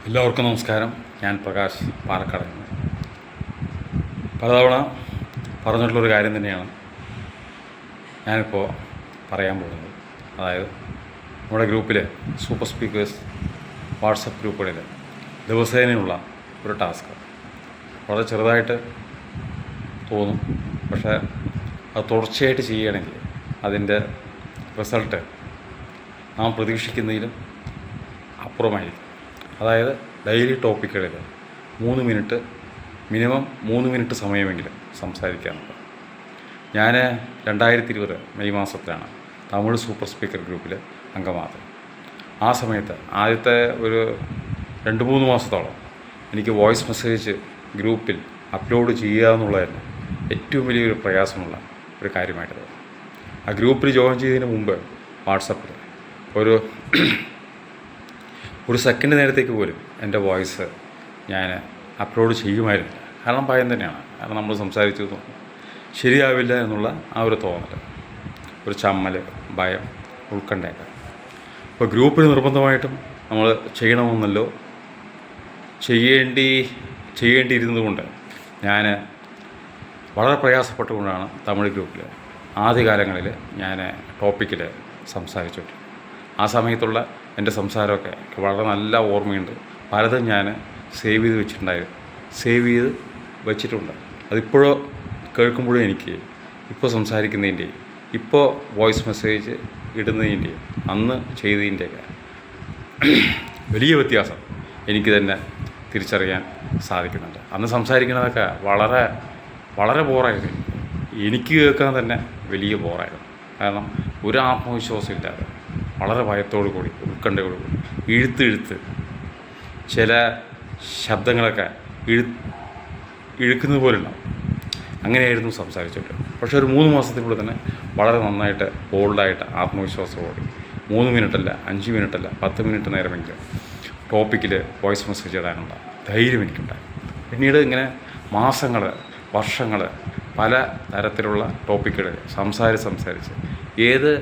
എല്ലാവർക്കും നമസ്കാരം. ഞാൻ പ്രകാശ്, പാലക്കാട് നിന്ന്. പലതവണ പറഞ്ഞിട്ടുള്ളൊരു കാര്യം തന്നെയാണ് ഞാനിപ്പോൾ പറയാൻ പോകുന്നത്. അതായത് നമ്മുടെ ഗ്രൂപ്പിൽ സൂപ്പർ സ്പീക്കേഴ്സ് വാട്സപ്പ് ഗ്രൂപ്പുകളിൽ ദിവസേനയുള്ള ഒരു ടാസ്ക് വളരെ ചെറുതായിട്ട് തോന്നും, പക്ഷേ അത് തുടർച്ചയായിട്ട് ചെയ്യുകയാണെങ്കിൽ അതിൻ്റെ റിസൾട്ട് നാം പ്രതീക്ഷിക്കുന്നതിലും അപ്പുറമായിരിക്കും. അതായത് ഡെയിലി ടോപ്പിക്കുകളിൽ 3 മിനിറ്റ്, മിനിമം 3 മിനിറ്റ് സമയമെങ്കിലും സംസാരിക്കാറുണ്ട്. ഞാൻ 2020 മെയ് മാസത്തിലാണ് തമിഴ് സൂപ്പർ സ്പീക്കർ ഗ്രൂപ്പിൽ അംഗമാകുന്നത്. ആ സമയത്ത് ആദ്യത്തെ ഒരു 2-3 മാസത്തോളം എനിക്ക് വോയിസ് മെസ്സേജ് ഗ്രൂപ്പിൽ അപ്ലോഡ് ചെയ്യുക എന്നുള്ളതായിരുന്നു ഏറ്റവും വലിയൊരു പ്രയാസമുള്ള ഒരു കാര്യമായിട്ട് തോന്നി. ആ ഗ്രൂപ്പിൽ ജോയിൻ ചെയ്തതിന് മുമ്പ് വാട്സപ്പിൽ ഒരു സെക്കൻഡ് നേരത്തേക്ക് പോലും എൻ്റെ വോയിസ് ഞാൻ അപ്ലോഡ് ചെയ്യുമായിരുന്നില്ല. കാരണം ഭയം തന്നെയാണ്. കാരണം നമ്മൾ സംസാരിച്ചു ശരിയാവില്ല എന്നുള്ള ആ ഒരു തോന്നൽ, ഒരു ചമ്മൽ, ഭയം, ഉത്കണ്ഠയൊക്കെ. അപ്പോൾ ഗ്രൂപ്പിൽ നിർബന്ധമായിട്ടും നമ്മൾ ചെയ്യണമെന്നല്ലോ ചെയ്യേണ്ടിയിരുന്നത് കൊണ്ട് ഞാൻ വളരെ പ്രയാസപ്പെട്ടുകൊണ്ടാണ് തമിഴ് ഗ്രൂപ്പിൽ ആദ്യകാലങ്ങളിൽ ഞാൻ ടോപ്പിക്കിൽ സംസാരിച്ചിട്ടുണ്ട്. ആ സമയത്തുള്ള എൻ്റെ സംസാരമൊക്കെ വളരെ നല്ല ഓർമ്മയുണ്ട്. പലതും ഞാൻ സേവ് ചെയ്ത് വെച്ചിട്ടുണ്ട്. അതിപ്പോഴോ കേൾക്കുമ്പോഴും എനിക്ക് ഇപ്പോൾ സംസാരിക്കുന്നതിൻ്റെയും ഇപ്പോൾ വോയിസ് മെസ്സേജ് ഇടുന്നതിൻ്റെയും അന്ന് ചെയ്തതിൻ്റെയൊക്കെ വലിയ വ്യത്യാസം എനിക്ക് തന്നെ തിരിച്ചറിയാൻ സാധിക്കുന്നുണ്ട്. അന്ന് സംസാരിക്കുന്നതൊക്കെ വളരെ വളരെ ബോറായിരുന്നു. എനിക്ക് കേൾക്കാൻ തന്നെ വലിയ ബോറായിരുന്നു. കാരണം ഒരു ആത്മവിശ്വാസം ഇല്ലാതെ വളരെ ഭയത്തോടു കൂടി, ഉത്കണ്ഠയോടു കൂടി, ഇഴുത്ത് ചില ശബ്ദങ്ങളൊക്കെ ഇഴുക്കുന്നത് പോലെ ഉണ്ടാവും. അങ്ങനെയായിരുന്നു സംസാരിച്ചിട്ട്. പക്ഷേ ഒരു 3 മാസത്തിനുള്ളിൽ തന്നെ വളരെ നന്നായിട്ട്, ബോൾഡായിട്ട്, ആത്മവിശ്വാസത്തോടെ 3 മിനിറ്റല്ല, 5 മിനിറ്റല്ല, 10 മിനിറ്റ് നേരമെങ്കിലും ടോപ്പിക്കിൽ വോയിസ് മെസ്സേജ് ഇടാനുള്ള ധൈര്യം എനിക്കുണ്ടായി. പിന്നീട് ഇങ്ങനെ മാസങ്ങൾ, വർഷങ്ങൾ പല തരത്തിലുള്ള ടോപ്പിക്കുകളിൽ സംസാരിച്ച് ഏത്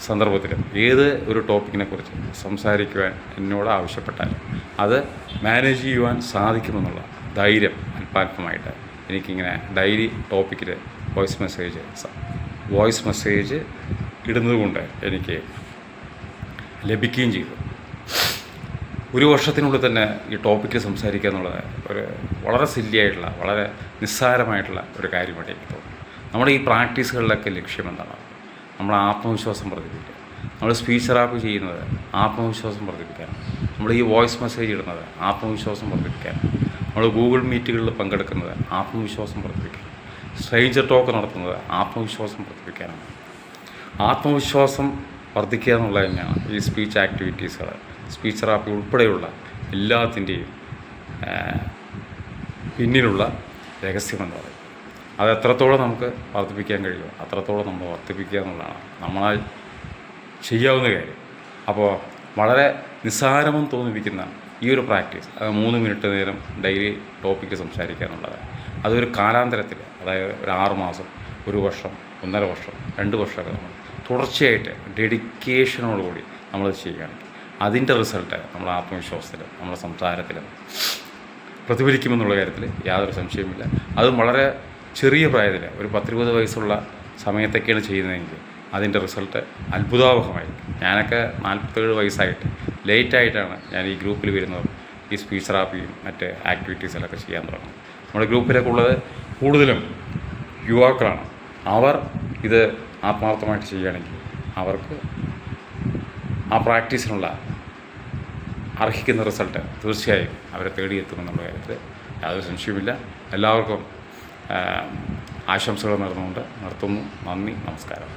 സന്ദർഭത്തിലും ഏത് ഒരു ടോപ്പിക്കിനെക്കുറിച്ച് സംസാരിക്കുവാൻ എന്നോട് ആവശ്യപ്പെട്ടാലും അത് മാനേജ് ചെയ്യുവാൻ സാധിക്കുമെന്നുള്ള ധൈര്യം അല്പാൽപമായിട്ട് എനിക്കിങ്ങനെ ഡെയിലി ടോപ്പിക്കിൽ വോയിസ് മെസ്സേജ് ഇടുന്നത് കൊണ്ട് എനിക്ക് ലഭിക്കുകയും ചെയ്തു. ഒരു വർഷത്തിനുള്ളിൽ തന്നെ ഈ ടോപ്പിക്കിൽ സംസാരിക്കുക എന്നുള്ളത് ഒരു വളരെ സില്ലിയായിട്ടുള്ള, വളരെ നിസ്സാരമായിട്ടുള്ള ഒരു കാര്യമായിട്ട് എനിക്ക് തോന്നുന്നു. നമ്മുടെ ഈ പ്രാക്ടീസുകളിലൊക്കെ ലക്ഷ്യം എന്താണ്? നമ്മൾ ആത്മവിശ്വാസം വർദ്ധിപ്പിക്കുക. നമ്മൾ സ്പീച്ച് തെറാപ്പി ചെയ്യുന്നത് ആത്മവിശ്വാസം വർദ്ധിപ്പിക്കാനാണ്. നമ്മൾ ഈ വോയിസ് മെസ്സേജ് ഇടുന്നത് ആത്മവിശ്വാസം വർദ്ധിപ്പിക്കാനാണ്. നമ്മൾ ഗൂഗിൾ മീറ്റുകളിൽ പങ്കെടുക്കുന്നത് ആത്മവിശ്വാസം വർദ്ധിപ്പിക്കാനാണ്. സ്ട്രേഞ്ചർ ടോക്ക് നടത്തുന്നത് ആത്മവിശ്വാസം വർദ്ധിപ്പിക്കാനാണ്. ആത്മവിശ്വാസം വർദ്ധിക്കുക എന്നുള്ളത് തന്നെയാണ് ഈ സ്പീച്ച് ആക്ടിവിറ്റീസുകൾ, സ്പീച്ച് തെറാപ്പി ഉൾപ്പെടെയുള്ള എല്ലാത്തിൻ്റെയും പിന്നിലുള്ള രഹസ്യമെന്ന് പറയും. അത് എത്രത്തോളം നമുക്ക് വർദ്ധിപ്പിക്കാൻ കഴിയുമോ അത്രത്തോളം നമ്മൾ വർദ്ധിപ്പിക്കുക എന്നുള്ളതാണ് നമ്മളാൽ ചെയ്യാവുന്ന കാര്യം. അപ്പോൾ വളരെ നിസ്സാരമെന്ന് തോന്നിപ്പിക്കുന്ന ഈ ഒരു പ്രാക്ടീസ്, അത് 3 മിനിറ്റ് നേരം ഡെയിലി ടോപ്പിക്ക് സംസാരിക്കുക എന്നുള്ളത്, അതൊരു കാലാന്തരത്തിൽ, അതായത് ഒരു 6 മാസം, 1 വർഷം, 1.5 വർഷം, 2 വർഷമൊക്കെ നമ്മൾ തുടർച്ചയായിട്ട് ഡെഡിക്കേഷനോടുകൂടി നമ്മളത് ചെയ്യുകയാണെങ്കിൽ അതിൻ്റെ റിസൾട്ട് നമ്മുടെ ആത്മവിശ്വാസത്തിലും നമ്മുടെ സംസാരത്തിലും പ്രതിഫലിക്കുമെന്നുള്ള കാര്യത്തിൽ യാതൊരു സംശയവുമില്ല. അതും വളരെ ചെറിയ പ്രായത്തിൽ, ഒരു 10-20 വയസ്സുള്ള സമയത്തൊക്കെയാണ് ചെയ്യുന്നതെങ്കിൽ അതിൻ്റെ റിസൾട്ട് അത്ഭുതാവഹമായിരിക്കും. ഞാനൊക്കെ 47 വയസ്സായിട്ട് ലേറ്റായിട്ടാണ് ഞാൻ ഈ ഗ്രൂപ്പിൽ വരുന്നതും ഈ സ്പീച്ച് തെറാപ്പിയും മറ്റ് ആക്ടിവിറ്റീസിലൊക്കെ ചെയ്യാൻ തുടങ്ങുന്നത്. നമ്മുടെ ഗ്രൂപ്പിലൊക്കെ ഉള്ളത് കൂടുതലും യുവാക്കളാണ്. അവർ ഇത് ആത്മാർത്ഥമായിട്ട് ചെയ്യുകയാണെങ്കിൽ അവർക്ക് ആ പ്രാക്ടീസിനുള്ള അർഹിക്കുന്ന റിസൾട്ട് തീർച്ചയായും അവരെ തേടിയെത്തുമെന്നുള്ള കാര്യത്തിൽ യാതൊരു സംശയവുമില്ല. എല്ലാവർക്കും ആശംസകൾ നിർത്തുന്നു. നന്ദി, നമസ്കാരം.